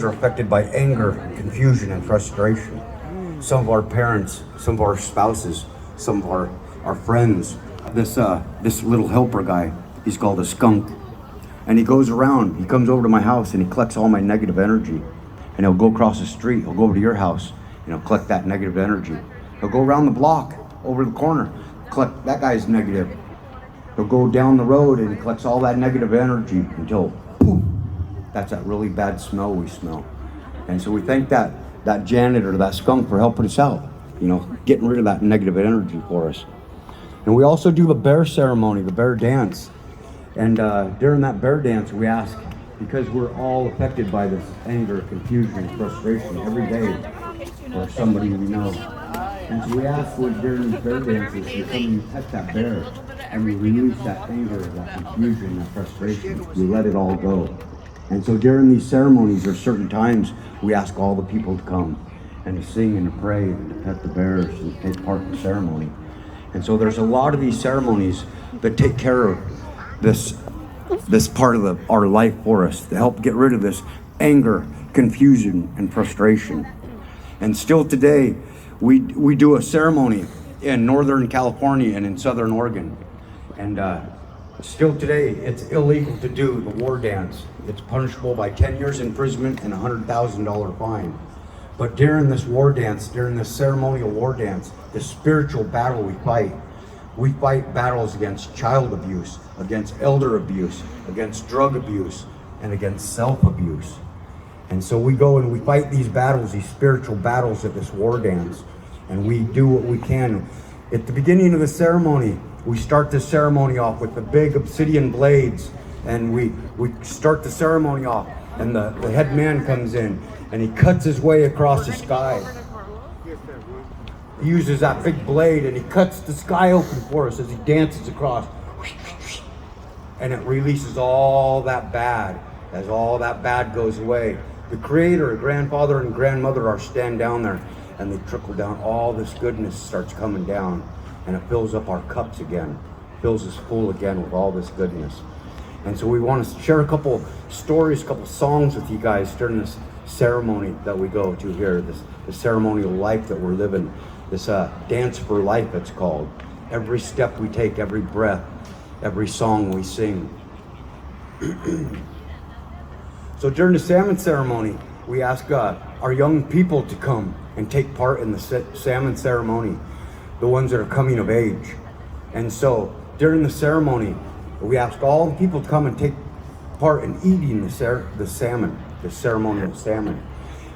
Are affected by anger, confusion, and frustration. Some of our parents, some of our spouses, some of our friends. This little helper guy, he's called a skunk. And he goes around, he comes over to my house and he collects all my negative energy. And he'll go across the street, he'll go over to your house, and he'll collect that negative energy. He'll go around the block, over the corner, collect that guy's negative. He'll go down the road and he collects all that negative energy until poof, that's that really bad smell we smell. And so we thank that janitor, that skunk, for helping us out, getting rid of that negative energy for us. And we also do the bear ceremony, the bear dance. And during that bear dance, we ask, because we're all affected by this anger, confusion, and frustration every day for somebody we know. And so we ask during these bear dances, you come and you pet that bear, and we release that anger, that confusion, that frustration. We let it all go. And so during these ceremonies, there's certain times we ask all the people to come and to sing and to pray and to pet the bears and take part in the ceremony. And so there's a lot of these ceremonies that take care of this part of our life for us, to help get rid of this anger, confusion, and frustration. And still today, we do a ceremony in Northern California and in Southern Oregon. And still today, it's illegal to do the war dance. It's punishable by 10 years imprisonment and a $100,000 fine. But during this war dance, during this ceremonial war dance, the spiritual battle we fight battles against child abuse, against elder abuse, against drug abuse, and against self-abuse. And so we go and we fight these battles, these spiritual battles at this war dance, and we do what we can. At the beginning of the ceremony, we start the ceremony off with the big obsidian blades, and we start the ceremony off, and the head man comes in, and he cuts his way across the sky. He uses that big blade, and he cuts the sky open for us as he dances across, and it releases all that bad. As all that bad goes away, the creator, grandfather, and grandmother are stand down there, and they trickle down. All this goodness starts coming down, and it fills up our cups again, fills us full again with all this goodness. And so we want to share a couple stories, a couple songs with you guys during this ceremony that we go to here, this ceremonial life that we're living, this dance for life, it's called. Every step we take, every breath, every song we sing. So during the salmon ceremony, we ask our young people to come and take part in the salmon ceremony, the ones that are coming of age. And so during the ceremony, we ask all the people to come and take part in eating the salmon, the ceremonial salmon.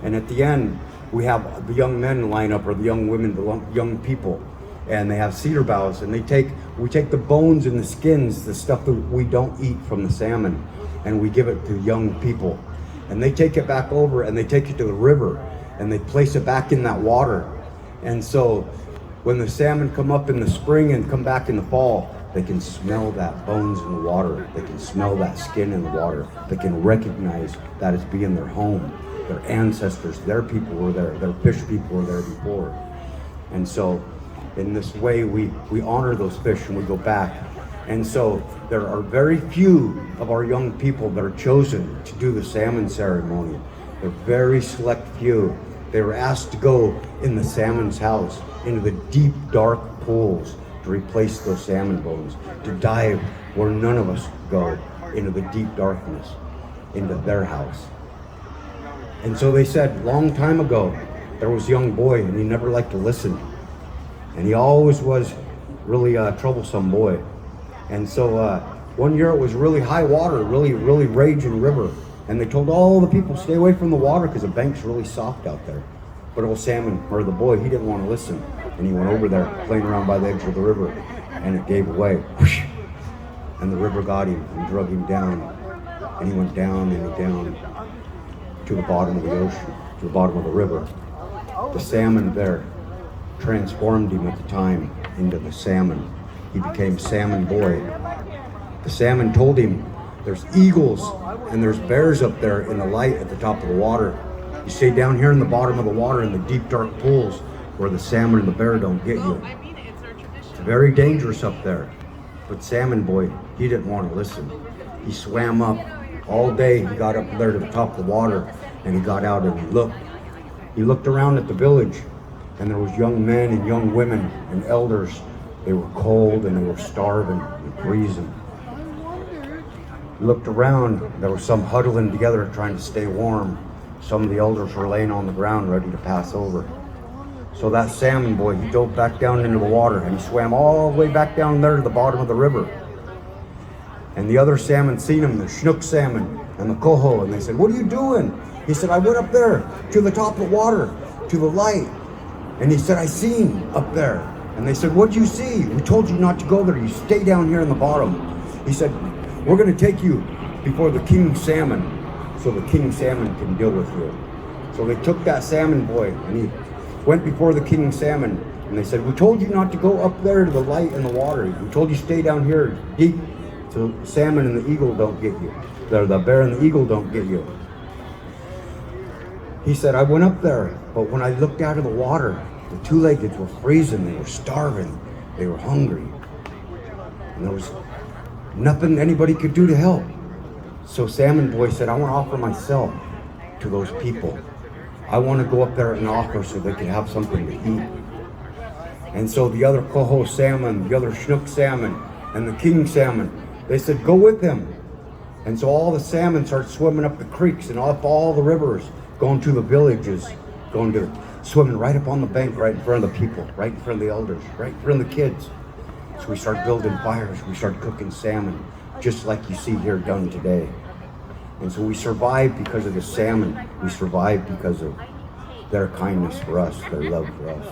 And at the end, we have the young men line up, or the young women, the young people, and they have cedar boughs, and we take the bones and the skins, the stuff that we don't eat from the salmon, and we give it to young people. And they take it back over, and they take it to the river, and they place it back in that water. And so when the salmon come up in the spring and come back in the fall, they can smell that bones in the water. They can smell that skin in the water. They can recognize that as being their home. Their ancestors, their people were there. Their fish people were there before. And so in this way, we honor those fish and we go back. And so there are very few of our young people that are chosen to do the salmon ceremony. They're very select few. They were asked to go in the salmon's house, into the deep, dark pools, to replace those salmon bones, to dive where none of us go, into the deep darkness, into their house. And so they said, long time ago, there was a young boy, and he never liked to listen. And he always was really a troublesome boy. And so one year it was really high water, really raging river. And they told all the people, stay away from the water because the bank's really soft out there. But old salmon, or the boy, he didn't want to listen. And he went over there, playing around by the edge of the river, and it gave away. Whoosh! And the river got him and drug him down. And he went down and down to the bottom of the ocean, to the bottom of the river. The salmon there transformed him at the time into the salmon. He became Salmon Boy. The salmon told him, there's eagles and there's bears up there in the light at the top of the water. You stay down here in the bottom of the water in the deep dark pools where the salmon and the bear don't get you. It's very dangerous up there. But Salmon Boy, he didn't want to listen. He swam up all day. He got up there to the top of the water And he got out and he looked. He looked around at the village, and there was young men and young women and elders. They were cold and they were starving and freezing. He looked around. There was some huddling together trying to stay warm. Some of the elders were laying on the ground ready to pass over. So that salmon boy, he dove back down into the water, and he swam all the way back down there to the bottom of the river. And the other salmon seen him, the Chinook salmon and the coho, and they said, "What are you doing?" He said, "I went up there to the top of the water, to the light." And he said, "I seen up there." And they said, "What'd you see?" "We told you not to go there. You stay down here in the bottom." He said, "We're going to take you before the king salmon, so the king salmon can deal with you." So they took that salmon boy, and he went before the king salmon, and they said, "We told you not to go up there to the light and the water. We told you stay down here deep, so the salmon and the eagle don't get you. The bear and the eagle don't get you." He said, "I went up there, but when I looked out of the water, the two-leggeds were freezing. They were starving. They were hungry. And there was nothing anybody could do to help." So Salmon Boy said, "I want to offer myself to those people. I want to go up there and offer so they can have something to eat." And so the other coho salmon, the other Chinook salmon, and the king salmon, they said, "Go with him." And so all the salmon started swimming up the creeks and up all the rivers, going to the villages, swimming right up on the bank, right in front of the people, right in front of the elders, right in front of the kids. So we started building fires, we started cooking salmon, just like you see here done today. And so we survived because of the salmon. We survived because of their kindness for us, their love for us.